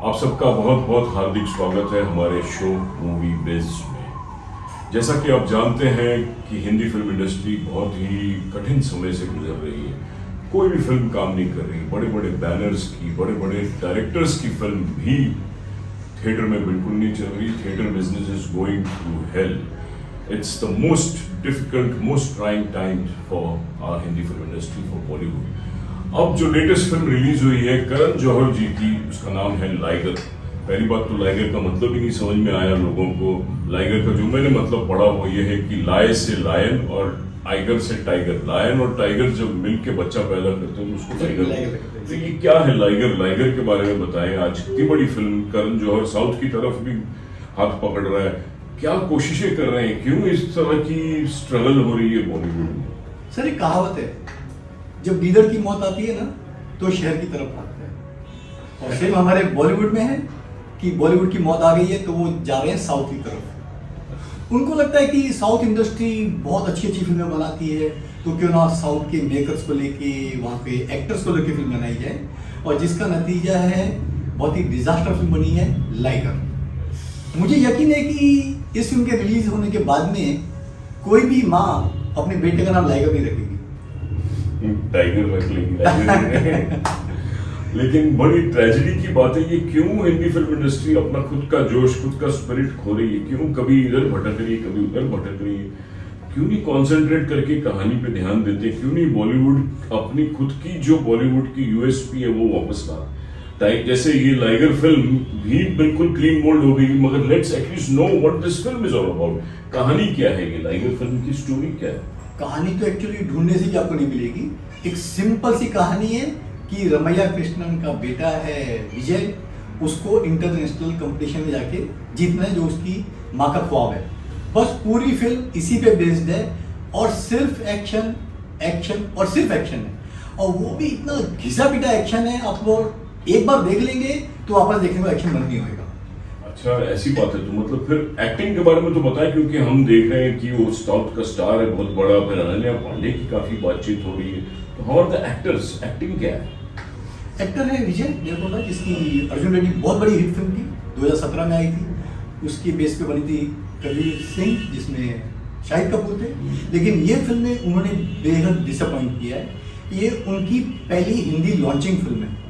आप सबका बहुत बहुत हार्दिक स्वागत है हमारे शो मूवी बिज में। जैसा कि आप जानते हैं कि हिंदी फिल्म इंडस्ट्री बहुत ही कठिन समय से गुजर रही है। कोई भी फिल्म काम नहीं कर रही। बड़े बड़े बैनर्स की, बड़े बड़े डायरेक्टर्स की फिल्म भी थिएटर में बिल्कुल नहीं चल रही। Theatre business is going to hell. It's the most difficult, most trying time for our Hindi film industry, for Bollywood. अब जो लेटेस्ट फिल्म रिलीज हुई है करण जौहर जी की, उसका नाम है लाइगर। पहली बात तो लाइगर का मतलब ही नहीं समझ में आया लोगों को। लाइगर का जो मैंने मतलब पढ़ा वो ये है कि लाय से लायन और टाइगर से टाइगर। लायन और टाइगर जब मिलके बच्चा पैदा करते हैं तो उसको टाइगर। तो ये क्या है लाइगर? लाइगर के बारे में बताएं। आज इतनी बड़ी फिल्म, करण जौहर साउथ की तरफ भी हाथ पकड़ रहा है। क्या कोशिशें कर रहे हैं? क्यों इस तरह की स्ट्रगल हो रही है बॉलीवुड में? सर एक कहावत है, जब लीडर की मौत आती है ना तो शहर की तरफ भागता है। और सेम हमारे बॉलीवुड में है कि बॉलीवुड की मौत आ गई है तो वो जा रहे हैं साउथ की तरफ। उनको लगता है कि साउथ इंडस्ट्री बहुत अच्छी अच्छी फिल्में बनाती है, तो क्यों ना साउथ के मेकर्स को लेके, वहाँ पे एक्टर्स को लेके फिल्म बनाई जाए। और जिसका नतीजा है बहुत ही डिजास्टर फिल्म बनी है लाइगर। मुझे यकीन है कि इस फिल्म के रिलीज होने के बाद में कोई भी माँ अपने बेटे का नाम लाइगर नहीं रखेगी, टाइगर रख लेंगे। लेकिन बड़ी ट्रेजेडी की बात है ये, क्यों हिंदी फिल्म इंडस्ट्री अपना खुद का जोश, खुद का स्पिरिट खो रही है? क्यों कभी इधर भटक रही है, कभी उधर भटक रही है? क्यों नहीं कॉन्सेंट्रेट करके कहानी पे ध्यान देते? क्यों नहीं बॉलीवुड अपनी खुद की जो बॉलीवुड की यूएसपी है वो वापस ला? जैसे ये लाइगर फिल्म भी बिल्कुल क्लीन मोल्ड हो गई, मगर let's at least know what this film is all about. कहानी क्या है ये लाइगर फिल्म की? स्टोरी क्या है? कहानी तो एक्चुअली ढूंढने से भी आपको नहीं मिलेगी। एक सिंपल सी कहानी है कि रमैया कृष्णन का बेटा है विजय, उसको इंटरनेशनल कंपटीशन में जाके जीतना है, जो उसकी माँ का ख्वाब है। बस पूरी फिल्म इसी पे बेस्ड है और सिर्फ एक्शन, एक्शन और सिर्फ एक्शन है। और वो भी इतना घिसा पिटा एक्शन है, आपको एक बार देख लेंगे तो वापस देखने को एक्शन बंद नहीं होगा। अच्छा, ऐसी बात है। तो मतलब फिर एक्टिंग के बारे में तो बताएं, क्योंकि हम देख रहे हैं कि वो साउथ का स्टार है बहुत बड़ा। फिर अनन्या पांडे की काफी बातचीत हो रही है, तो how are the actors? Acting क्या है? एक्टर है विजय देवरकोंडा, जिसकी अर्जुन रेड्डी बहुत बड़ी हिट फिल्म थी, 2017 में आई थी। उसकी बेस पे बनी थी कबीर सिंह, जिसमें शाहिद कपूर थे। लेकिन ये फिल्म में उन्होंने बेहद डिसअपॉइंट किया है। ये उनकी पहली हिंदी लॉन्चिंग फिल्म है।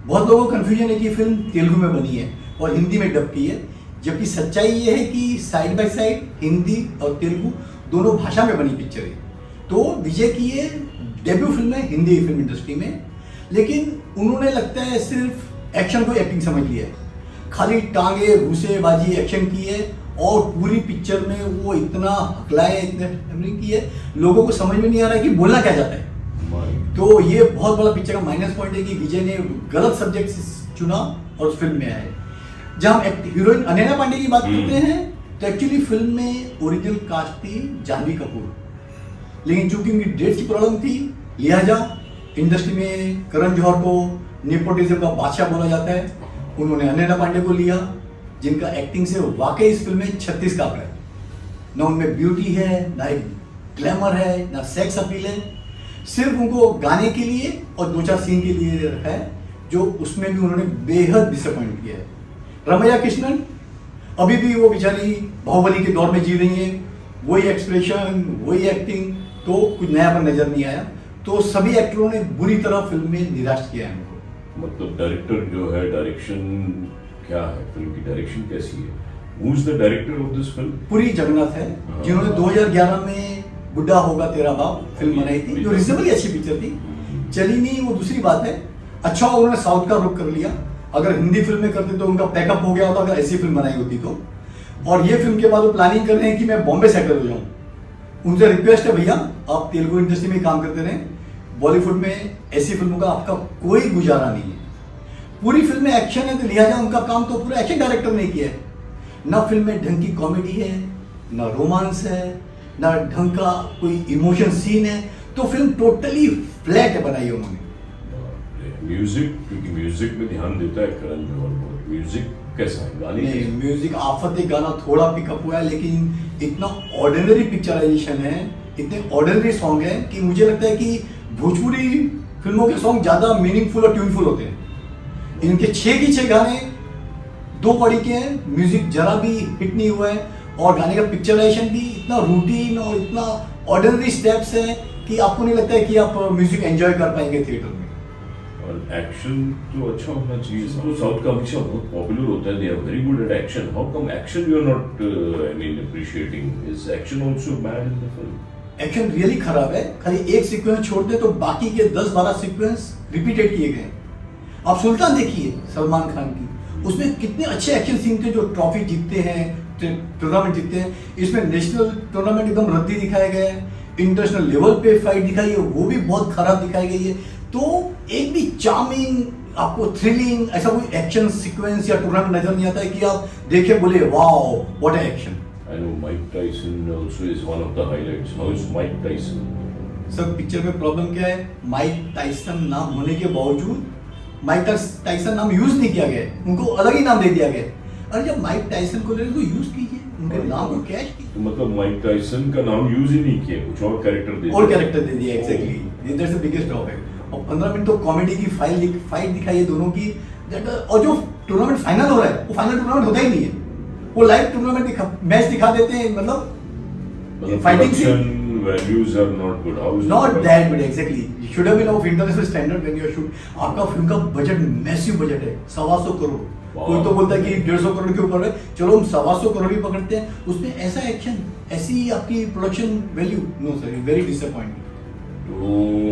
बहुत लोगों को कन्फ्यूजन है कि फिल्म तेलुगु में बनी है और हिंदी में डब की है, जबकि सच्चाई ये है कि साइड बाय साइड हिंदी और तेलुगु दोनों भाषा में बनी पिक्चर है। तो विजय की ये डेब्यू फिल्म है हिंदी फिल्म इंडस्ट्री में। लेकिन उन्होंने लगता है सिर्फ एक्शन को एक्टिंग समझ लिया है, खाली टांगे घुसेबाजी एक्शन की है और पूरी पिक्चर में वो इतना हकलाए, इतने की है, लोगों को समझ में नहीं आ रहा है कि बोलना क्या जाता है। तो ये बहुत बड़ा पिक्चर का माइनस पॉइंट है कि विजय ने गलत सब्जेक्ट चुना और उस फिल्म में आए। जब हम हीरोइन अनन्या पांडे की बात करते हैं तो एक्चुअली फिल्म में ओरिजिनल कास्ट थी जाह्नवी कपूर, लेकिन चूंकि उनकी डेट की प्रॉब्लम थी, लिहाजा इंडस्ट्री में करण जौहर को नेपोटिज्म का बादशाह बोला जाता है, उन्होंने अनन्या पांडे को लिया, जिनका एक्टिंग से वाकई इस फिल्म में 36 का आंकड़ा है। ना उनमें ब्यूटी है, ना एक ग्लैमर है, ना सेक्स अपील है। सिर्फ उनको गाने के लिए और 2-4 सीन के लिए रखा है, जो उसमें भी उन्होंने बेहद डिसअपॉइंट किया है। रमैया कृष्णन अभी भी वो बेचारी बाहुबली के दौर में जी रही है, वही एक्सप्रेशन, वही एक्टिंग, तो कुछ नयापन नजर नहीं आया। तो सभी एक्टरों ने बुरी तरह फिल्म में निराश किया है हमको। मतलब डायरेक्टर जो है, डायरेक्शन क्या है? फिल्म की डायरेक्शन कैसी है? Who is the director of this film? Puri Jagannath है, जिन्होंने 2011 में बुढ़ा होगा तेरा बाप फिल्म बनाई थी, जो रिजनेबली अच्छी पिक्चर थी। चली नहीं वो दूसरी बात है। अच्छा उन्होंने साउथ का रुख कर लिया। अगर हिंदी फिल्म में करते तो उनका पैकअप हो गया होता, अगर ऐसी फिल्म बनाई होती तो। और ये फिल्म के बाद वो प्लानिंग कर रहे हैं कि मैं बॉम्बे से एक्टर हो जाऊं। उनसे रिक्वेस्ट है, भैया आप तेलुगु इंडस्ट्री में काम करते रहे, बॉलीवुड में ऐसी फिल्मों का आपका कोई गुजारा नहीं है। पूरी फिल्म में एक्शन है, तो लिहाजा उनका काम तो पूरा एक्शन डायरेक्टर ने किया है। ना फिल्म में ढंग की कॉमेडी है, ना रोमांस है, ना ढंग का कोई इमोशन सीन है। तो फिल्म टोटली फ्लैट है बनाई उन्होंने। म्यूजिक, क्योंकि म्यूजिक में ध्यान देता है करण जौहर। म्यूजिक कैसा है? गाने नहीं, म्यूजिक आफत एक गाना थोड़ा पिकअप हुआ है, लेकिन इतना ऑर्डिनरी पिक्चराइजेशन है, इतने ऑर्डिनरी सॉन्ग है कि मुझे लगता है कि भोजपुरी फिल्मों के सॉन्ग ज्यादा मीनिंगफुल और ट्यूनफुल होते हैं। इनके 6 के 6 गाने 2 कौड़ी के हैं, म्यूजिक जरा भी हिट नहीं हुआ है और गाने का पिक्चराइजेशन भी इतना रूटीन और इतना ऑर्डिनरी स्टेप्स है कि आपको नहीं लगता है कि आप म्यूजिक एंजॉय कर पाएंगे थिएटर में। और एक्शन तो अच्छा होना चाहिए। तो साउथ का हमेशा बहुत पॉपुलर होता है, they are very good at action. How come action you are not I mean appreciating? Is action also bad in the film? Action really खराब है, खाली एक सीक्वेंस छोड़ दे तो बाकी के 10-12 सीक्वेंस रिपीटेड किए गए। आप सुल्तान देखिए सलमान खान की, उसमें कितने अच्छे एक्शन सीन थे, जो ट्रॉफी जीतते हैं, टूर्नामेंट जीतते हैं। इसमें नेशनल टूर्नामेंट एकदम रद्दी दिखाया गया है, इंटरनेशनल लेवल पे फाइट दिखाई है वो भी बहुत खराब दिखाई गई है। तो एक भी चार्मिंग, आपको थ्रिलिंग ऐसा कोई एक्शन सीक्वेंस या टूर्नामेंट नजर नहीं आता है कि आप देखे बोले wow what a action. I know Mike Tyson also is one of the highlights. How is Mike Tyson? Sir picture में प्रॉब्लम क्या है, माइक टाइसन नाम होने के बावजूद माइक टाइसन नाम यूज नहीं किया गया, उनको अलग ही नाम दे दिया गया। अरे जब माइक टाइसन को ले तो यूज कीजिए, उनके नाम को कैच कीजिए। तो मतलब माइक टाइसन का नाम यूज ही नहीं किया, कुछ और कैरेक्टर दे और कैरेक्टर दे दिया exactly, that's the biggest drawback. और 15 मिनट तो कॉमेडी की फाइट दिखाई है दोनों की, और जो टूर्नामेंट फाइनल हो रहा है वो फाइनल टूर्नामेंट होता ही नहीं है, वो लाइव टूर्नामेंट मैच दिखा देते हैं। मतलब fighting values are not good, how is not that good exactly, you should have been of international standard when you shoot. आपका फिल्म का बजट मैसिव बजट है, 125 करोड़। कोई तो बोलता है कि 150 करोड़ के ऊपर है, चलो हम 125 करोड़ ही पकड़ते हैं, उसमें ऐसा एक्शन, ऐसी आपकी production value, no sir, very disappointing. तो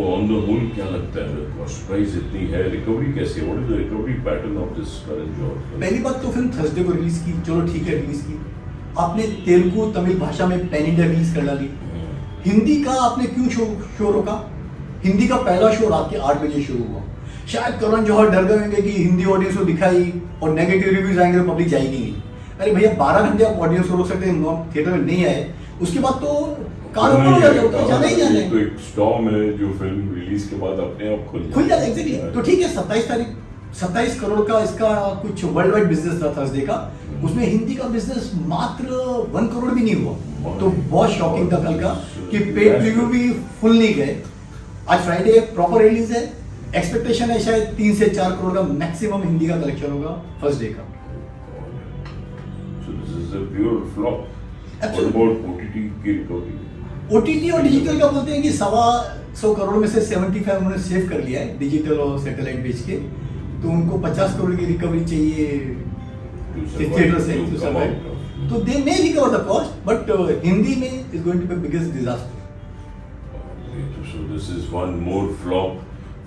ऑन द होल क्या लगता है, कॉस्ट प्राइस इतनी है, रिकवरी कैसे, what is the recovery pattern of this current job? पहली बात तो फिल्म थर्सडे को रिलीज की, चलो ठीक है रिलीज की, आपने तेलुगु तमिल भाषा में पैन इंडिया रिलीज कर डाली। हिंदी का आपने क्यों शो रोका? हिंदी का पहला शो रात के 8 बजे शुरू हुआ, शायद करण जौहर डर गए होंगे कि हिंदी ऑडियंस को दिखाई और नेगेटिव रिव्यूज आएंगे तो पब्लिक जाएगी नहीं। अरे भैया 12 घंटे आप ऑडियंस को रोक सकते हैं, थिएटर में नहीं आए, उसके बाद तो जाना ही जाना है। तो एक स्टॉर्म है जो फिल्म रिलीज के बाद अपने आप खुल जाता है एग्जैक्टली। तो ठीक है 27 करोड़ का इसका कुछ वर्ल्ड वाइड बिजनेस था थर्सडे का, उसमें हिंदी का बिजनेस मात्र 1 करोड़ भी नहीं हुआ। तो बहुत शॉकिंग था कल का कि पेड रिव्यू भी फुल नहीं गए। आज फ्राइडे प्रॉपर रिलीज है, एक्सपेक्टेशन है शायद 3 से 4 करोड़ का मैक्सिमम हिंदी का कलेक्शन होगा फर्स्ट डे का। So this is a pure flop. What about OTT की रिकवरी? OTT और डिजिटल का बोलते हैं कि 125 करोड़ में से 75 उन्होंने सेव कर लिया है डिजिटल और सैटेलाइट बेच के, तो उनको 50 करोड़ की रिकवरी चाहिए थिएटर से to survive. तो they may recover the cost, but Hindi में is going to be biggest disaster. So this is one more flop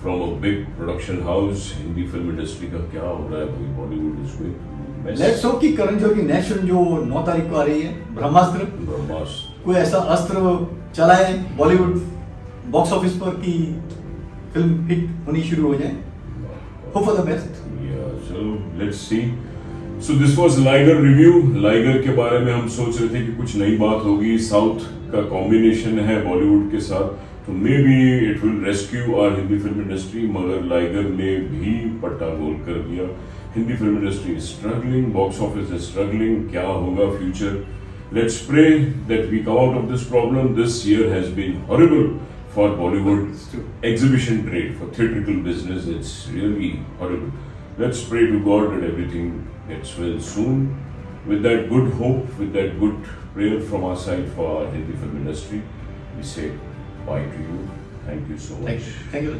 from a big production house. Hindi film industry का क्या हो रहा है भाई? Bollywood is going to mess. Let's hope कि करण जौहर की next film जो 9 तारीख को आ रही है, ब्रह्मास्त्र, कोई ऐसा अस्त्र चलाए बॉलीवुड बॉक्स ऑफिस पर कि फिल्म हिट होनी शुरू हो जाए। Hope for the best. So let's see. So this was Liger review. Liger के बारे में हम सोच रहे थे कि कुछ नई बात होगी, साउथ का कॉम्बिनेशन है बॉलीवुड के साथ, तो may be it will rescue our Hindi film industry, मगर लाइगर ने भी पट्टा गोल कर दिया। Hindi film industry is struggling, box office is struggling, क्या होगा future? Let's pray that we come out of this problem. This year has been horrible for Bollywood exhibition trade, for theatrical business. It's really horrible. Let's pray to God that everything gets well soon. With that good hope, with that good prayer from our side for our Hindi film industry, we say bye to you. Thank you so much. Thank you.